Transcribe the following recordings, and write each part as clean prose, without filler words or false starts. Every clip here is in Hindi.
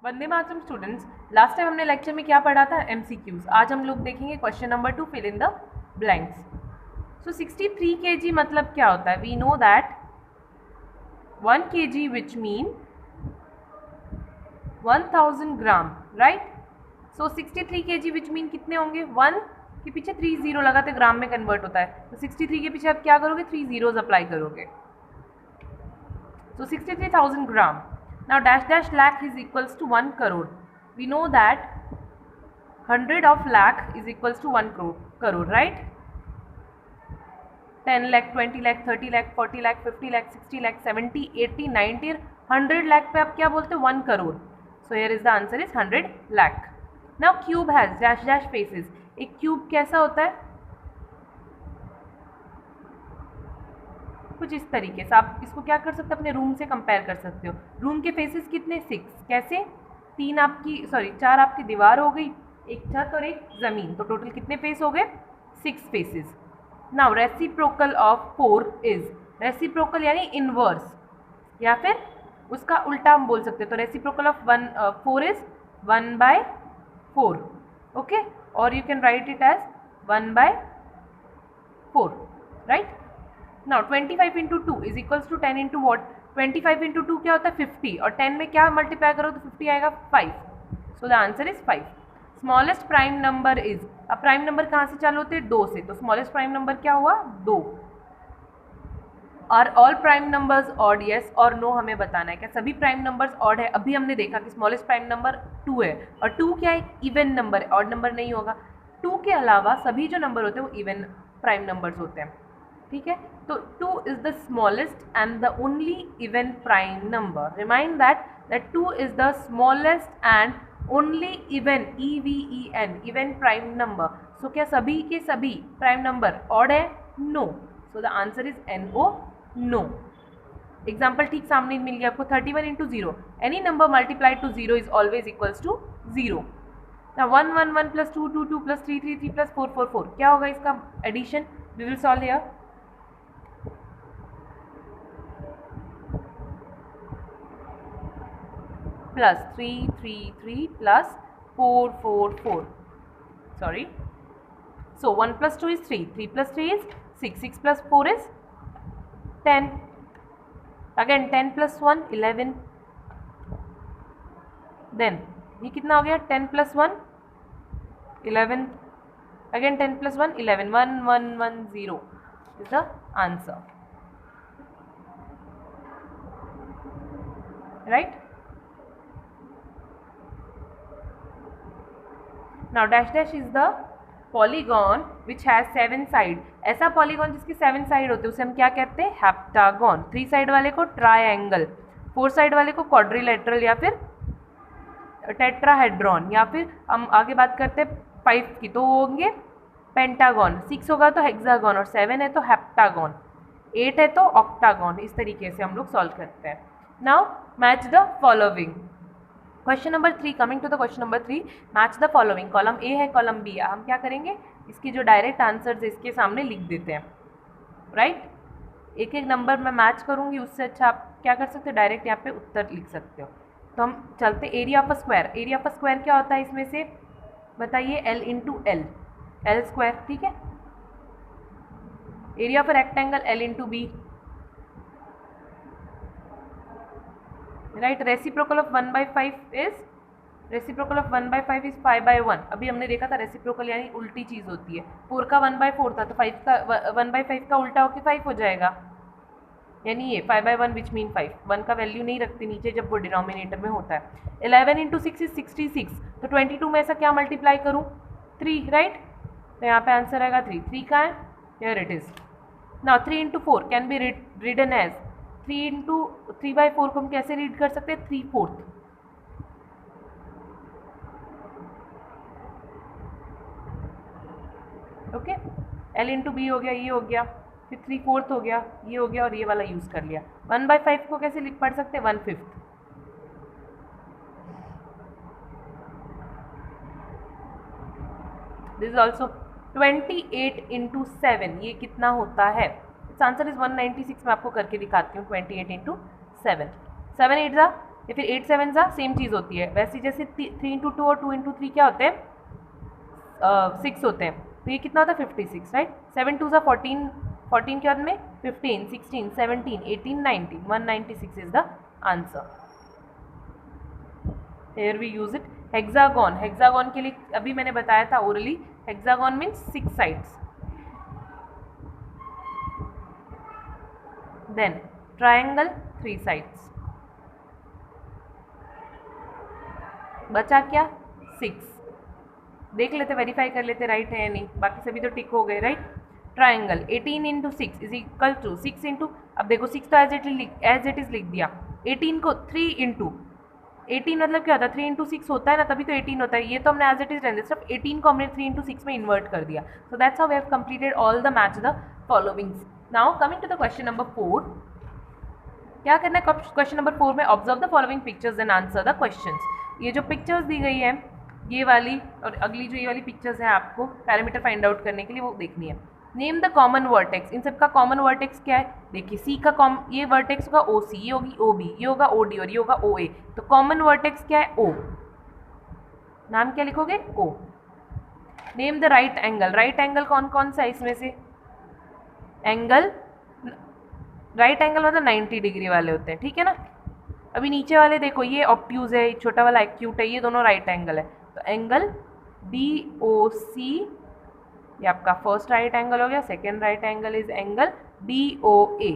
वंदे मातरम स्टूडेंट्स, लास्ट टाइम हमने लेक्चर में क्या पढ़ा था? एमसीक्यूज। आज हम लोग देखेंगे question number 2, fill in the blanks. So 63 kg मतलब क्या होता है? We know that 1 kg which mean 1000 gram, right? So 63 kg which mean कितने होंगे? 1 के पीछे 3 जीरो लगाते ग्राम में कन्वर्ट होता है, तो 63 के पीछे आप क्या करोगे? 3 zeros अप्लाई करोगे। So 63,000 gram. Now dash dash lakh is equals to 1 crore. We know that 100 of lakh is equals to 1 crore, right? 10 lakh, 20 lakh, 30 lakh, 40 lakh, 50 lakh, 60 lakh, 70, 80, 90, 100 lakh पे आप क्या बोलते हो? 1 crore. So here is the answer is 100 lakh. Now cube has dash dash faces. एक cube कैसा होता है? कुछ इस तरीके से। आप इसको क्या कर सकते हो? अपने रूम से कंपेयर कर सकते हो। रूम के फेसेस कितने? 6। कैसे? 4 आपकी दीवार हो गई, एक छत और एक ज़मीन, तो टोटल कितने फेस हो गए? 6 faces. Now reciprocal of 4 is, reciprocal यानी इनवर्स या फिर उसका उल्टा हम बोल सकते हैं। तो रेसिप्रोकल ऑफ 4 इज 1/4, ओके, और you can write it as 1/4, right? Now 25 into 2 is equals to 10 into what? 25 into 2 क्या होता है? 50, और 10 में क्या मल्टीप्लाई करो तो 50 आएगा? 5। सो the answer is 5। Smallest prime number is, अब प्राइम नंबर कहाँ से चालू होते हैं? 2 से, तो स्मॉलेस्ट प्राइम नंबर क्या हुआ? 2। Are all prime numbers odd? Yes और नो हमें बताना है। क्या सभी प्राइम नंबर्स ऑड है? अभी हमने देखा कि स्मॉलेस्ट प्राइम नंबर 2 है, और 2 क्या है? इवन नंबर है, ऑड नंबर नहीं होगा। 2 के अलावा सभी जो नंबर होते हैं वो इवन प्राइम नंबर्स होते हैं, ठीक है? तो 2 is the smallest and the only even prime number. Remind that 2 is the smallest and only even, even prime number. So क्या सभी के सभी प्राइम नंबर ऑड है? No. So the answer is NO, no. Example ठीक सामने मिल गया आपको। 31 into 0, any number multiplied to 0 is always equals to 0। Now 1 1 1 plus 2 2 2 plus 3 3 3 plus 4 4 4, क्या होगा इसका addition? We will solve here. plus 3 3 3 plus 4 4 4, sorry, so 1 plus 2 is 3, 3 plus 3 is 6, 6 plus 4 is 10, again 10 plus 1 11, then ये कितना हो गया? 10 plus 1 11, again 10 plus 1 11, 1 1 1 0 is the answer, right? Now dash dash is the polygon which has 7 side. ऐसा पॉलीगॉन जिसके 7 साइड होते हैं उसे हम क्या कहते हैं? हेप्टागॉन। 3 साइड वाले को ट्रायंगल, 4 साइड वाले को क्वाड्रिलेटरल या फिर टेट्राहेड्रॉन, या फिर हम आगे बात करते हैं 5 की तो होंगे पेंटागॉन, 6 होगा तो हेक्सागॉन, और 7 है तो हेप्टागॉन, 8 है तो ऑक्टागॉन। इस तरीके से हम लोग सॉल्व करते हैं। Now match the following. Question number 3, coming to the question number 3, match the following. Column A है, कॉलम बी है। हम क्या करेंगे? इसके जो डायरेक्ट आंसर्स है इसके सामने लिख देते हैं, राइट? एक एक नंबर मैं मैच करूंगी, उससे अच्छा आप क्या कर सकते हो? डायरेक्ट यहाँ पे उत्तर लिख सकते हो। तो हम चलते area of a square. Area of a square क्या होता है इसमें से? बताइए। L into L, L square, ठीक है? Area of a rectangle L into B, right? Reciprocal of 1/5 is, reciprocal of 1/5 is 5/1। अभी हमने देखा था रेसिप्रोकल यानी उल्टी चीज होती है। 4 का 1/4 था, तो 5 का 1/5 का उल्टा होकर 5 हो जाएगा, यानी ये 5/1 विच मीन 5। 1 का वैल्यू नहीं रखती नीचे जब वो डिनोमिनेटर में होता है। 11 इंटू 6 इज 66, तो 22 में ऐसा क्या मल्टीप्लाई करूँ? 3, राइट? तो यहाँ पे आंसर आएगा 3। 3 का है, here it is. Now 3 into 4 can be written as 3 into 3/4 को हम कैसे रीड कर सकते हैं? 3/4, ओके? L इंटू बी हो गया, ये हो गया, फिर 3/4 हो गया, ये हो गया, और ये वाला यूज कर लिया। 1/5 को कैसे लिख पढ़ सकते हैं? 1/5। दिस इज ऑल्सो 28 इंटू 7, ये कितना होता है? It's answer is 196। मैं आपको करके दिखाती हूँ। 28 इंटू 7, 7 8 ज़ा या फिर 8 7 ज़ा सेम चीज़ होती है। वैसे जैसे 3 इंटू 2 और 2 इंटू 3 क्या होते हैं, 6 होते हैं, तो ये कितना होता है 56, राइट। 7 2 ज़ा 14, 14 के बाद में 15, 16, 17, 18, 19, 196 is the answer. Here we use it. Hexagon, hexagon के लिए अभी मैंने बताया था orally, hexagon means 6 sides. Then triangle 3 sides. बचा क्या 6, देख लेते, वेरीफाई कर लेते राइट है या नहीं, बाकी सभी तो टिक हो गए, right. Triangle 18 into 6 is equal to 6 into, अब देखो 6 तो एज इट इज लिख दिया, 18 को 3 इंटू 18 मतलब क्या होता है 3 इंटू 6 होता है ना, तभी तो 18 होता है, ये तो हमने एज इट इज रहने दिया, सिर्फ 18 को हमने 3 इंटू 6 में इन्वर्ट कर दिया। So that's how we have completed all the match the followings. Now coming to the question number 4, क्या करना है क्वेश्चन नंबर 4 में, observe the following pictures and answer the questions. ये जो पिक्चर्स दी गई है, ये वाली और अगली जो ये वाली पिक्चर्स है, आपको पैरामीटर फाइंड आउट करने के लिए वो देखनी है। नेम द कॉमन वर्टेक्स, इन सब का कॉमन वर्टेक्स क्या है, देखिए सी का ये वर्टेक्स होगा ओ सी, ये होगी ओ बी, ये होगा ओ डी और ये होगा ओ ए, तो कॉमन वर्टेक्स क्या है ओ, नाम क्या लिखोगे O. Name the right angle, right angle कौन कौन सा है इसमें से, एंगल राइट एंगल मतलब 90 डिग्री वाले होते हैं, ठीक है ना। अभी नीचे वाले देखो, ये ऑब्ट्यूज है, छोटा वाला एक्यूट है, ये दोनों राइट एंगल है, तो एंगल डी ओ सी ये आपका फर्स्ट राइट एंगल हो गया, second right angle is angle D O A,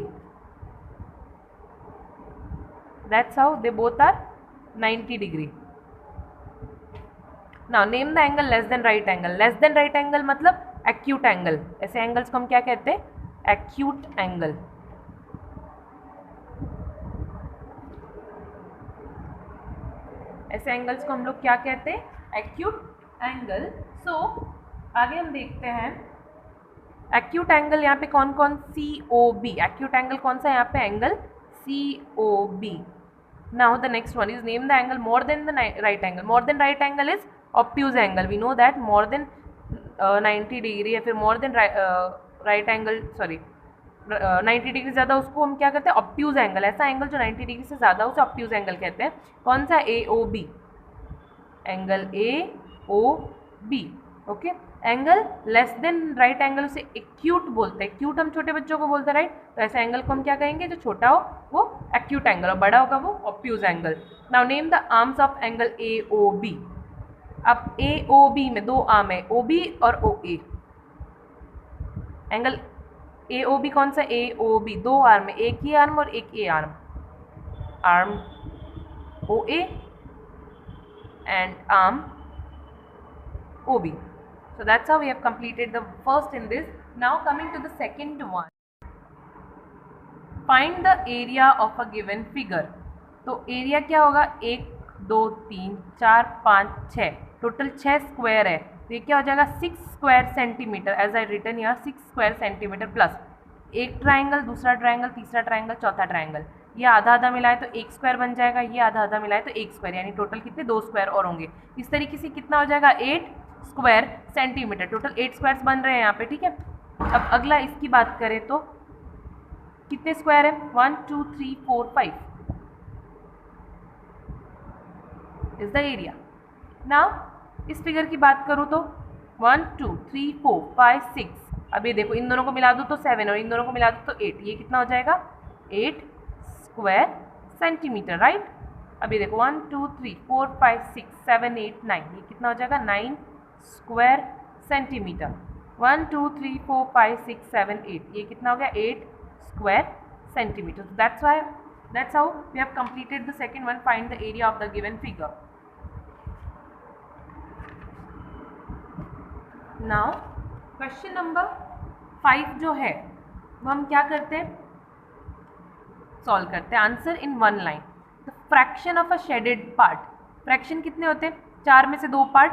that's how they both are 90 degree. Now name the angle less than right angle, less than right angle मतलब एक्यूट एंगल, ऐसे एंगल्स को हम क्या कहते हैं, एक्यूट एंगल। ऐसे एंगल्स को हम लोग क्या कहते हैं, एक्यूट एंगल। सो आगे हम देखते हैं एक्यूट एंगल, यहाँ पे कौन कौन, C O B, acute angle कौन सा है यहाँ पे, angle C O B. Now the next one is name the angle more than the right angle, more than right angle is obtuse angle, we know that more than 90 degree या फिर more than right angle, sorry 90 degree ज़्यादा, उसको हम क्या कहते हैं, ऑब्ट्यूज एंगल। ऐसा एंगल जो 90 डिग्री से ज़्यादा उसे ऑब्ट्यूज एंगल कहते हैं। कौन सा, A O B, angle A O B, okay. Angle less than right angle उसे एक्यूट बोलते हैं, एक्यूट हम छोटे बच्चों को बोलते हैं, राइट। तो ऐसे एंगल को हम क्या कहेंगे, जो छोटा हो वो एक्यूट एंगल और बड़ा होगा वो obtuse angle. Now name the arms of angle A O B. अब ए ओ बी में दो आर्म है, ओ बी और ओ ए। एंगल ए ओ बी कौन सा, ए ओ बी, दो आर्म है, एक ही आर्म और एक A arm, arm O A and arm O B. So that's how we have completed the first in this. Now coming to the second one. Find the area of a given figure. तो एरिया क्या होगा, 1 2 3 4 5 6, टोटल 6 स्क्वायर है, तो ये क्या हो जाएगा 6 square centimetre, as I written here 6 square centimetre plus एक ट्राइंगल, दूसरा ट्राइंगल, तीसरा ट्राइंगल, चौथा ट्राइंगल, ये आधा आधा मिलाए तो एक स्क्वायर बन जाएगा, ये आधा आधा मिलाए तो एक स्क्वायर, यानी टोटल कितने 2 स्क्वायर और होंगे। इस तरीके से कितना हो जाएगा 8 स्क्वायर सेंटीमीटर, टोटल 8 स्क्वायर्स बन रहे हैं यहाँ पे, ठीक है। अब अगला इसकी बात करें तो कितने स्क्वायर है, 1 2 3 4 5 इज द एरिया। नाउ इस फिगर की बात करूँ तो 1 2 3 4 5 6, अब ये देखो इन दोनों को मिला दो तो 7 और इन दोनों को मिला दो तो 8, ये कितना हो जाएगा 8 स्क्वायर सेंटीमीटर, राइट। अब ये देखो 1 2 3 4 5 6 7 8 9, ये कितना हो जाएगा 9 स्क्वायर सेंटीमीटर। 1 2 3 4 5 6 7 8, ये कितना हो गया 8 square centimetre. That's how we have completed the second one. Find the area of the given figure. Now question number 5 जो है वो हम क्या करते हैं, सॉल्व करते हैं। Answer in one line. The fraction of a shaded part, fraction कितने होते हैं, 4 में से 2 पार्ट।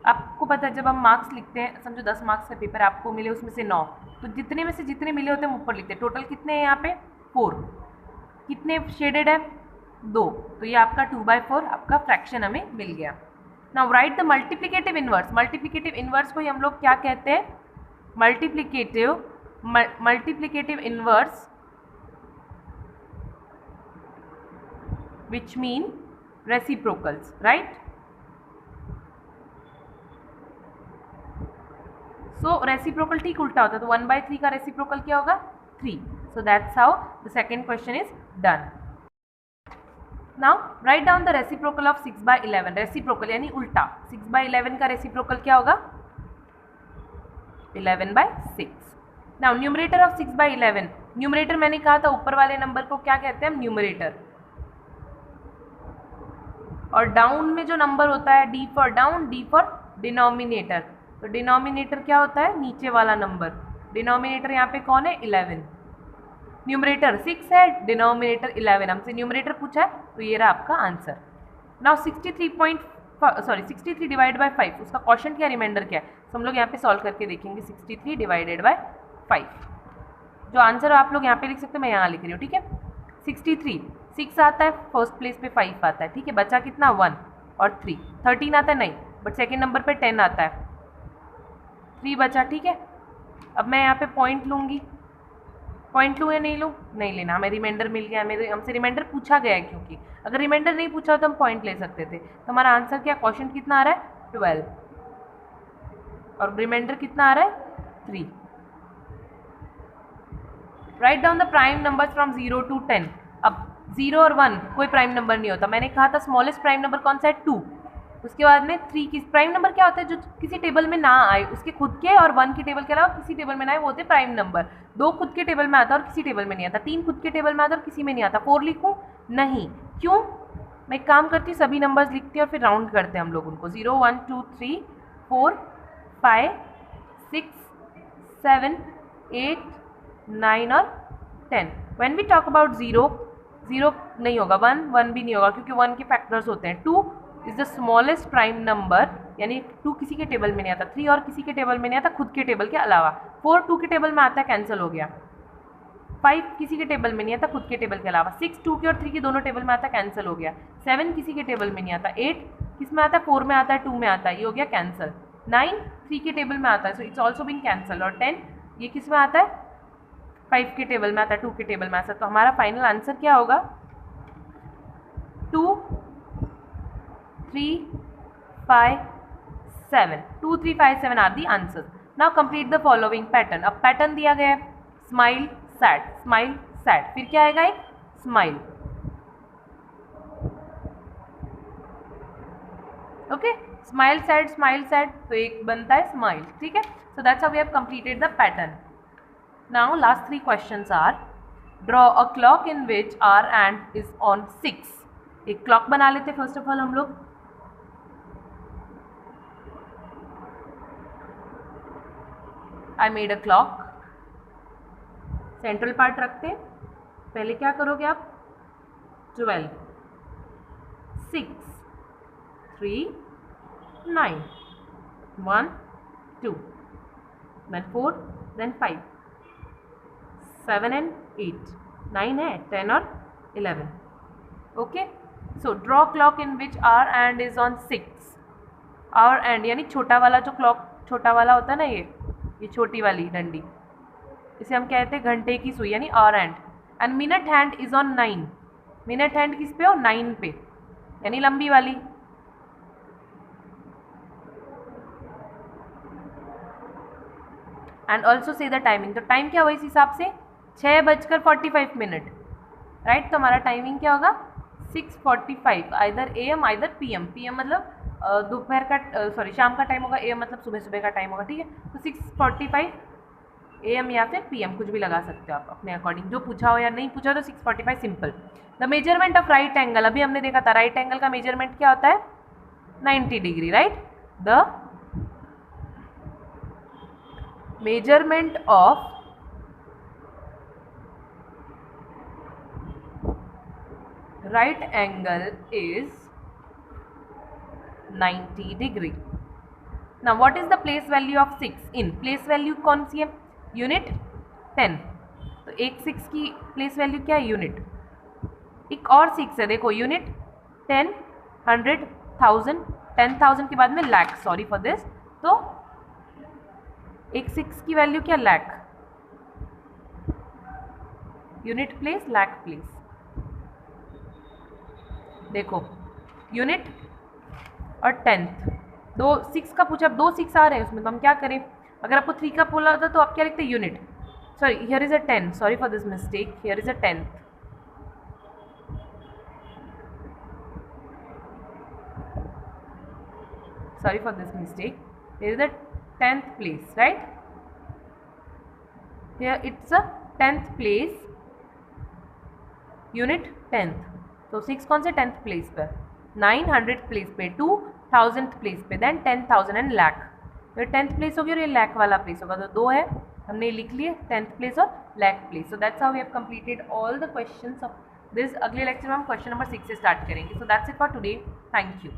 आपको पता है जब हम मार्क्स लिखते हैं, समझो 10 मार्क्स का पेपर आपको मिले उसमें से 9, तो जितने में से जितने मिले होते हैं हम ऊपर लिखते हैं। टोटल कितने हैं यहाँ पे 4, कितने शेडेड है 2, तो ये आपका 2/4 आपका फ्रैक्शन हमें मिल गया। Now right the multiplicative inverse. Multiplicative inverse को ही हम लोग क्या कहते हैं, multiplicative inverse which mean reciprocals, right? So reciprocal ठीक उल्टा होता है, तो 1/3 का रेसिप्रोकल क्या होगा? 3. सो that's how the second question is done. Now write down the reciprocal of 6/11. Reciprocal यानी उल्टा. 6/11 का रेसिप्रोकल क्या होगा? 11/6. Now numerator of 6/11. न्यूमरेटर मैंने कहा था ऊपर वाले नंबर को क्या कहते हैं हम? न्यूमरेटर. और डाउन में जो नंबर होता है, D for down, D for denominator. तो डिनोमिनेटर क्या होता है? नीचे वाला नंबर. डिनोमिनेटर यहाँ पे कौन है? 11. न्यूमरेटर 6 है, डिनोमिनेटर 11. हमसे न्यूमरेटर पूछा है तो ये रहा आपका आंसर. नाउ 63 डिवाइड बाय 5, उसका क्वेश्चन क्या, रिमाइंडर क्या है? तो हम लोग यहाँ पे सॉल्व करके देखेंगे. 63 डिवाइडेड बाय 5. जो आंसर आप लोग यहाँ पे लिख सकते हैं, मैं यहाँ लिख रही हूँ, ठीक है? 63, 6 आता है फर्स्ट प्लेस पे, 5 आता है, ठीक है? बचा कितना? 1 और 3. 13 आता है नहीं, बट सेकेंड नंबर पे 10 आता है. 3 बचा, ठीक है? अब मैं यहाँ पे पॉइंट लूँगी. पॉइंट लूँ या नहीं लूँ? नहीं लेना, हमें रिमाइंडर मिल गया. मेरे हमसे रिमाइंडर पूछा गया है, क्योंकि अगर रिमाइंडर नहीं पूछा तो हम पॉइंट ले सकते थे. तो हमारा आंसर क्या, क्वेश्चन कितना आ रहा है? 12. और रिमाइंडर कितना आ रहा है? 3. Write down the prime numbers from 0 to 10. अब 0 और 1 कोई प्राइम नंबर नहीं होता. मैंने कहा था स्मॉलेस्ट प्राइम नंबर कौन सा है? 2. उसके बाद में 3 की प्राइम नंबर क्या होता है? जो किसी टेबल में ना आए, उसके खुद के और 1 के टेबल के अलावा किसी टेबल में ना आए, वो होते हैं प्राइम नंबर. 2 खुद के टेबल में आता है और किसी टेबल में नहीं आता. 3 खुद के टेबल में आता है और किसी में नहीं आता. 4 लिखूँ? नहीं. क्यों? मैं एक काम करती हूँ, सभी नंबर्स लिखती हूँ और फिर राउंड करते हैं हम लोग उनको. 0 1 2 3 4 5 6 7 8 9 और 10. व्हेन वी टॉक अबाउट 0 नहीं होगा, 1 भी नहीं होगा, क्योंकि 1 के फैक्टर्स होते हैं. 2 is the smallest prime number, यानी 2 किसी के टेबल में नहीं आता. 3 और किसी के टेबल में नहीं आता खुद के टेबल के अलावा. 4 2 के टेबल में आता है, कैंसिल हो गया. 5 किसी के टेबल में नहीं आता खुद के टेबल के अलावा. 6 2 के और 3 के दोनों टेबल में आता है, कैंसिल हो गया. 7 किसी के टेबल में नहीं आता. 8 किस में आता है? 4 में आता है, 2 में आता है, ये हो गया कैंसिल. 9 3 के टेबल में आता है, so it's also been cancel. और 10 ये किस में आता है? 5 के टेबल में आता है, 2 के टेबल में आता है. तो हमारा फाइनल आंसर क्या होगा? 2 3 5 7. 2 3 5 7 are the answers. Now complete the following pattern. अब पैटर्न दिया गया है, स्माइल सैड, स्माइल सैड, फिर क्या आएगा? एक स्माइल. ओके, स्माइल सैड, तो एक बनता है स्माइल, ठीक है? So that's how we have completed the pattern. Now last 3 questions are, draw a clock in which hour hand is on 6. एक क्लॉक बना लेते फर्स्ट ऑफ ऑल हम लोग. I made a clock. Central part रखते हैं. पहले क्या करोगे आप? 12 6 3 9 1 2 then 4 then 5 7 and 8 9 है, 10 और 11. Okay, so draw clock in which hour hand is on 6. Our and यानी छोटा वाला जो क्लॉक, छोटा वाला होता है ना, ये छोटी वाली डंडी, इसे हम कहते हैं घंटे की सुई, यानी our and. And minute hand is on 9. Minute hand किस पे हो? 9 पे, यानी लंबी वाली. And also say the timing. तो टाइम क्या हुआ इस हिसाब से? 6:45, राइट? तो हमारा टाइमिंग क्या होगा? 6:45, either AM either PM. PM मतलब दोपहर का, शाम का टाइम होगा. AM मतलब सुबह का टाइम होगा, ठीक है? तो 6:45 AM या फिर PM, कुछ भी लगा सकते हो आप अपने अकॉर्डिंग. जो पूछा हो या नहीं पूछा तो 6:45 simple. The measurement of right angle, अभी हमने देखा था राइट एंगल का मेजरमेंट क्या होता है? 90 degree, right? The measurement of right angle is 90 degree. Now what is the place value of 6 in? place value कौन सी है? यूनिट 10. तो एक 6 की प्लेस वैल्यू क्या है? यूनिट. एक और 6 है, देखो, यूनिट 10 100 1000. 10,000 के बाद में लाख, सॉरी फॉर दिस. तो एक 6 की वैल्यू क्या? Lakh. Unit place, lakh place. देखो यूनिट और टेंथ, दो 6 का पूछा, अब 2 6 आ रहे हैं उसमें, तो हम क्या करें? अगर आपको 3 का बोला होता तो आप क्या लिखते? Unit. Sorry, here is a 10, sorry for this mistake, here is a 10th। Sorry for this mistake. There is a 10th place, right? Here it's a 10th place, unit 10th. तो 6 कौन से 10th place पे? 900th place पे, 2000th place पे, then 10,000 and lakh। तो 10th place हो गया और ये lakh वाला place होगा, तो 2 है, हमने लिख लिए 10th place और lakh place। So that's how we have completed all the questions of this। अगले लेक्चर में हम क्वेश्चन नंबर 6 से स्टार्ट करेंगे। So that's it for today. Thank you.